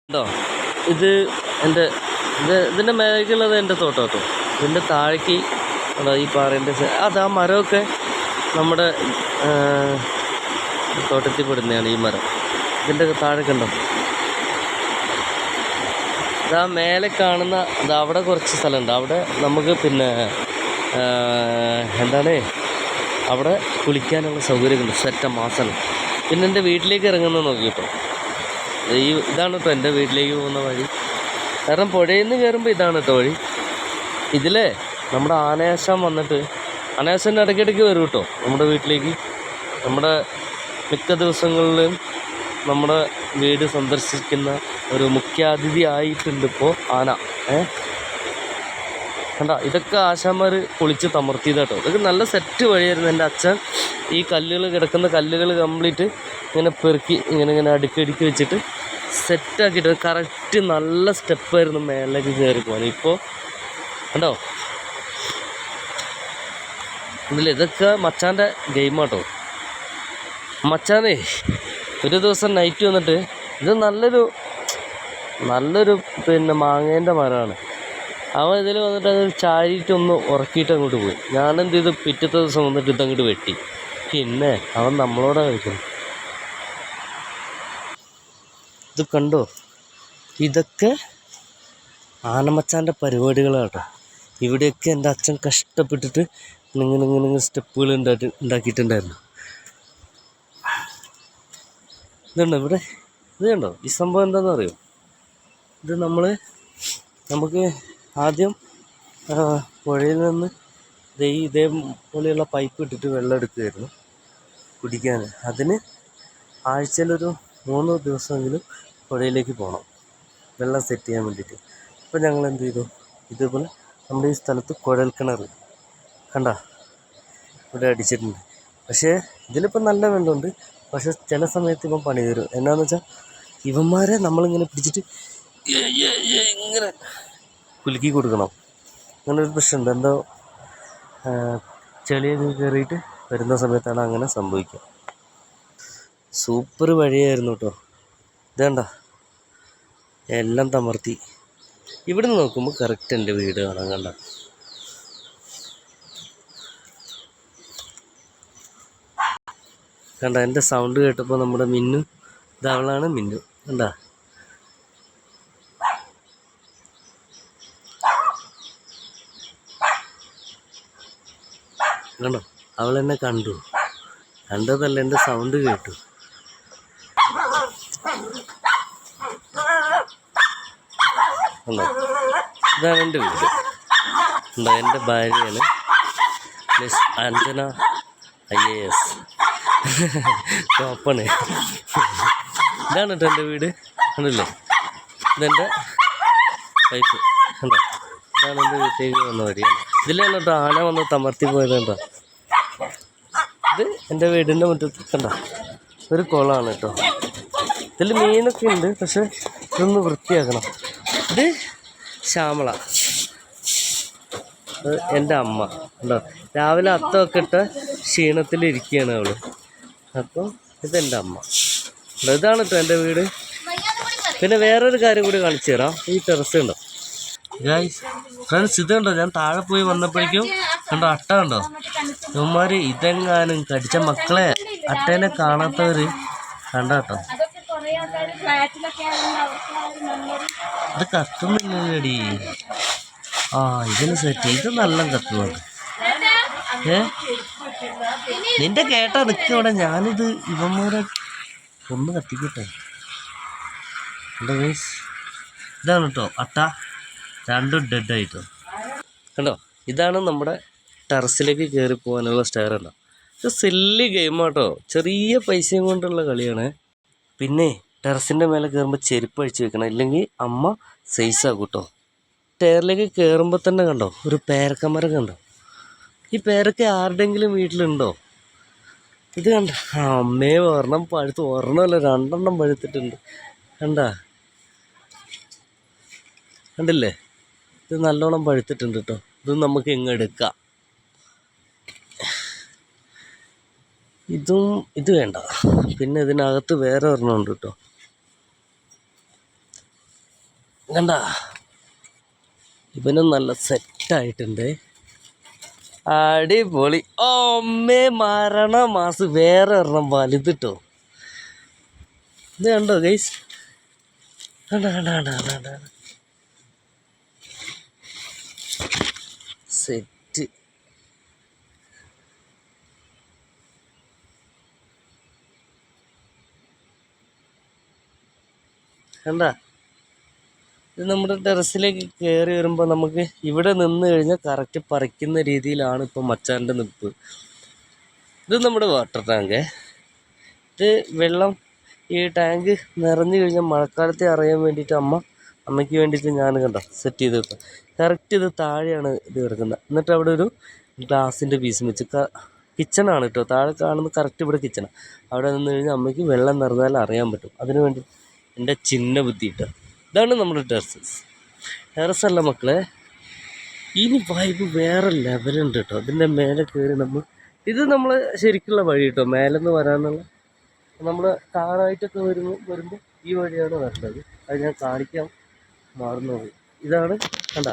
കേട്ടോ. ഇത് എൻ്റെ ഇതിൻ്റെ മേലേക്കുള്ളത് എൻ്റെ തോട്ടം കേട്ടോ. ഇതിൻ്റെ താഴേക്ക് ഈ പാറേൻ്റെ ആ മരമൊക്കെ നമ്മുടെ തോട്ടത്തിൽ പെടുന്നതാണ് ഈ മരം. ഇതിൻ്റെ താഴെ കണ്ടോ, ഇതാ മേലെ കാണുന്ന അവിടെ കുറച്ച് സ്ഥലമുണ്ട്. അവിടെ നമുക്ക് പിന്നെ എന്താണ് അവിടെ കുളിക്കാനുള്ള സൗകര്യമുണ്ട്. സെറ്റ മാസം. പിന്നെ എൻ്റെ വീട്ടിലേക്ക് ഇറങ്ങുന്നത് നോക്കി കേട്ടോ. ഇതാണ് കേട്ടോ എൻ്റെ വീട്ടിലേക്ക് പോകുന്ന വഴി. കാരണം പുഴയിൽ നിന്ന് കയറുമ്പോൾ ഇതാണ് കേട്ടോ വഴി. ഇതിലേ നമ്മുടെ ആനയാശാൻ വന്നിട്ട് ആനയാശാൻ ഇടയ്ക്കിടയ്ക്ക് വരും കേട്ടോ നമ്മുടെ വീട്ടിലേക്ക്. നമ്മുടെ മിക്ക ദിവസങ്ങളിലും നമ്മുടെ വീട് സന്ദർശിക്കുന്ന ഒരു മുഖ്യാതിഥി ആയിട്ടുണ്ട് ഇപ്പോൾ ആന. കണ്ട, ഇതൊക്കെ ആശാന്മാർ പൊളിച്ച് തമർത്തിയതാട്ടോ. ഇതൊക്കെ നല്ല സെറ്റ് വഴിയായിരുന്നു. എൻ്റെ അച്ഛൻ ഈ കല്ലുകൾ കിടക്കുന്ന കല്ലുകൾ കംപ്ലീറ്റ് ഇങ്ങനെ പെറുക്കി ഇങ്ങനെ അടുക്കി വെച്ചിട്ട് സെറ്റാക്കിയിട്ട് കറക്റ്റ് നല്ല സ്റ്റെപ്പായിരുന്നു മേലേക്ക് കയറി പോകാൻ. ഇപ്പോൾ കണ്ടോ, ഇതൊക്കെ മച്ചാൻ്റെ ഗെയിമാട്ടോ. മച്ചാനേ ഒരു ദിവസം നൈറ്റ് വന്നിട്ട് ഇത് നല്ലൊരു പിന്നെ മാങ്ങേൻ്റെ മരമാണ്. അവൻ ഇതിൽ വന്നിട്ട് അത് ചാരിയിട്ടൊന്ന് ഉറക്കിയിട്ട് അങ്ങോട്ട് പോയി. ഞാനെന്ത് ചെയ്തു, പിറ്റത്തെ ദിവസം വന്നിട്ട് ഇതങ്ങോട്ട് വെട്ടി. പിന്നെ അവൻ നമ്മളോടെ കഴിക്കുന്നു. ഇത് കണ്ടോ, ഇതൊക്കെ ആനമച്ചാൻ്റെ പരിപാടികളാട്ടോ. ഇവിടെയൊക്കെ എൻ്റെ അച്ഛൻ കഷ്ടപ്പെട്ടിട്ട് ഇങ്ങനെ സ്റ്റെപ്പുകൾ ഉണ്ടാക്കിയിട്ടുണ്ടായിരുന്നു. ഇതുണ്ടോ ഇവിടെ, ഇത് കണ്ടോ, ഈ സംഭവം എന്താണെന്ന് അറിയോ? ഇത് നമുക്ക് ആദ്യം പുഴയിൽ നിന്ന് ഇതേപോലെയുള്ള പൈപ്പ് ഇട്ടിട്ട് വെള്ളം എടുക്കുമായിരുന്നു കുടിക്കാൻ. അതിന് ആഴ്ചയിലൊരു 3 ദിവസമെങ്കിലും പുഴയിലേക്ക് പോകണം വെള്ളം സെറ്റ് ചെയ്യാൻ വേണ്ടിയിട്ട്. അപ്പോൾ ഞങ്ങൾ എന്ത് ചെയ്തു, ഇതേപോലെ നമ്മുടെ ഈ സ്ഥലത്ത് കുഴൽക്കിണർ കണ്ട ഇവിടെ അടിച്ചിട്ടുണ്ട്. പക്ഷേ ഇതിലിപ്പോൾ നല്ല വെള്ളമുണ്ട്. പക്ഷെ ചില സമയത്ത് ഇവൻ പണി തരും. എന്നാന്ന് വെച്ചാൽ ഇവന്മാരെ നമ്മളിങ്ങനെ പിടിച്ചിട്ട് ഇങ്ങനെ കുലുക്കി കൊടുക്കണം. അങ്ങനെ ഒരു പ്രശ്നമുണ്ട്. എന്തോ ചെളിയൊക്കെ കയറിയിട്ട് വരുന്ന സമയത്താണ് അങ്ങനെ സംഭവിക്കുക. സൂപ്പർ വഴിയായിരുന്നു കേട്ടോ. ഇതേണ്ട എല്ലാം തമർത്തി. ഇവിടെ നിന്ന് നോക്കുമ്പോൾ കറക്റ്റ് എൻ്റെ വീട് കാണാൻ. കണ്ട, കണ്ട എൻ്റെ സൗണ്ട് കേട്ടപ്പോൾ നമ്മുടെ മിന്നു, ഇതവളാണ് മിന്നു. കണ്ട, കണ്ടോ, അവളെന്നെ കണ്ടതല്ല, എൻ്റെ സൗണ്ട് കേട്ടു. കണ്ടോ, ഇതാണ് എൻ്റെ വീട്. ഉണ്ടോ, എൻ്റെ ഭാര്യയാണ് മിസ് അഞ്ജന IAS. ടോപ്പാണ്. ഇതാണ് കേട്ടോ എൻ്റെ വീട്. കണ്ടില്ലേ, ഇതെൻ്റെ വൈഫ്. കണ്ടോ, ഇതാണ് എൻ്റെ വീട്ടിലേക്ക് വന്ന വഴിയാണ്. ഇതിലാണ് കേട്ടോ ആന വന്ന് തമർത്തി പോയത്. കണ്ടോ, ഇത് എൻ്റെ വീടിൻ്റെ മുറ്റത്ത് കണ്ടോ ഒരു കുളമാണ് കേട്ടോ. ഇതിൽ മീനൊക്കെ ഉണ്ട്, പക്ഷെ ഇതൊന്ന് വൃത്തിയാക്കണം. ഇത് ശ്യാമള, എൻ്റെ അമ്മ. കണ്ടോ, രാവിലെ അത്തമൊക്കെ ഇട്ട ക്ഷീണത്തിലിരിക്കുകയാണ് അവൾ. അപ്പോൾ ഇതെൻ്റെ അമ്മ. ഇതാണ് കേട്ടോ എൻ്റെ വീട്. പിന്നെ വേറൊരു കാര്യം കൂടി കാണിച്ചു തരാം. ഈ ടെറസ് ഉണ്ടോ ഗൈസ്, ഫ്രണ്ട്സ്, ഇത് കണ്ടോ, ഞാൻ താഴെ പോയി വന്നപ്പോഴേക്കും കണ്ടോ അട്ട കണ്ടോ. ഇവന്മാർ ഇതെങ്ങാനും കടിച്ച മക്കളെ, അട്ടേനെ കാണാത്തവർ കണ്ടോ കേട്ടോ. ഇത് കത്തുന്നില്ലടി. ഇതിന് സെറ്റ്, ഇത് നല്ല കത്തുന്നുണ്ട്. നിന്റെ കേട്ടാ നിൽക്കവിടെ. ഞാനിത് ഇവന്മാരെ ഒന്ന് കത്തിക്കട്ടെ. കണ്ടോ ഗൈസ്, ഇതാണ് കേട്ടോ അട്ട, രണ്ടും ഡെഡായിട്ടോ. കണ്ടോ, ഇതാണ് നമ്മുടെ ടെറസിലേക്ക് കയറി പോകാനുള്ള സ്റ്റെയർ. ഉണ്ടോ, ഇത് സില്ലി ഗെയിമാട്ടോ. ചെറിയ പൈസയും കൊണ്ടുള്ള കളിയാണ്. പിന്നെ ടെറസിൻ്റെ മേലെ കയറുമ്പോൾ ചെരുപ്പ് അഴിച്ച് വെക്കണം, ഇല്ലെങ്കിൽ അമ്മ സൈസാക്കും കേട്ടോ. സ്റ്റെയറിലേക്ക് കയറുമ്പോൾ തന്നെ കണ്ടോ ഒരു പേരക്കമരം കണ്ടോ. ഈ പേരക്ക ആരുടെയെങ്കിലും വീട്ടിലുണ്ടോ? ഇത് കണ്ട, അമ്മയെ ഒരെണ്ണം പഴുത്ത്, ഒരെണ്ണമല്ല 2 പഴുത്തിട്ടുണ്ട്. കണ്ടില്ലേ, ഇത് നല്ലോണം പഴുത്തിട്ടുണ്ട് കേട്ടോ. ഇത് നമുക്ക് എടുക്കാം. ഇത് വേണ്ട. പിന്നെ ഇതിനകത്ത് വേറെ ഒരെണ്ണം ഉണ്ട് കേട്ടോ. കണ്ട ഇവനും നല്ല സെറ്റായിട്ടുണ്ട്. അടിപൊളി. അമ്മേ മരണമാസ് വേറെ ഒരെണ്ണം വലുതിട്ടോ. ഇത് കണ്ടോ ഗൈസ്? കണ്ട കണ്ട കണ്ട കണ്ട കണ്ട സെറ്റ്. കണ്ട ഇത് നമ്മുടെ ടെറസിലേക്ക് കയറി വരുമ്പോൾ നമുക്ക് ഇവിടെ നിന്ന് കഴിഞ്ഞാൽ കറക്റ്റ് പറിക്കുന്ന രീതിയിലാണ് ഇപ്പം മച്ചാൻ്റെ നിൽപ്പ്. ഇത് നമ്മുടെ വാട്ടർ ടാങ്ക്. ഇത് വെള്ളം ഈ ടാങ്ക് നിറഞ്ഞു കഴിഞ്ഞാൽ മഴക്കാലത്തെ അറിയാൻ വേണ്ടിയിട്ട് അമ്മയ്ക്ക് വേണ്ടിയിട്ട് ഞാൻ കണ്ട സെറ്റ് ചെയ്ത് വെക്കാം. കറക്റ്റ് ഇത് താഴെയാണ് ഇത് കിടക്കുന്നത്. എന്നിട്ട് അവിടെ ഒരു ഗ്ലാസിൻ്റെ പീസും വെച്ച് കിച്ചണാണ് കേട്ടോ. താഴെ കാണുന്നത് കറക്റ്റ് ഇവിടെ കിച്ചണാണ്. അവിടെ നിന്ന് കഴിഞ്ഞാൽ അമ്മയ്ക്ക് വെള്ളം നിറഞ്ഞാൽ അറിയാൻ പറ്റും. അതിനു വേണ്ടി എൻ്റെ ചിന്ന ബുദ്ധി ഇട്ടോ. ഇതാണ് നമ്മുടെ ടെറസല്ല മക്കളെ. ഇനി വൈബ് വേറെ ലെവലുണ്ട് കേട്ടോ. അതിൻ്റെ മേലെ കയറി ഇത് നമ്മൾ ശരിക്കുള്ള വഴി കേട്ടോ. മേലെന്ന് വരാനുള്ള നമ്മൾ കാറായിട്ടൊക്കെ വരുമ്പോൾ ഈ വഴിയാണ് വരേണ്ടത്. അത് ഞാൻ കാണിക്കാൻ മാറുന്നത്. ഇതാണ് കണ്ട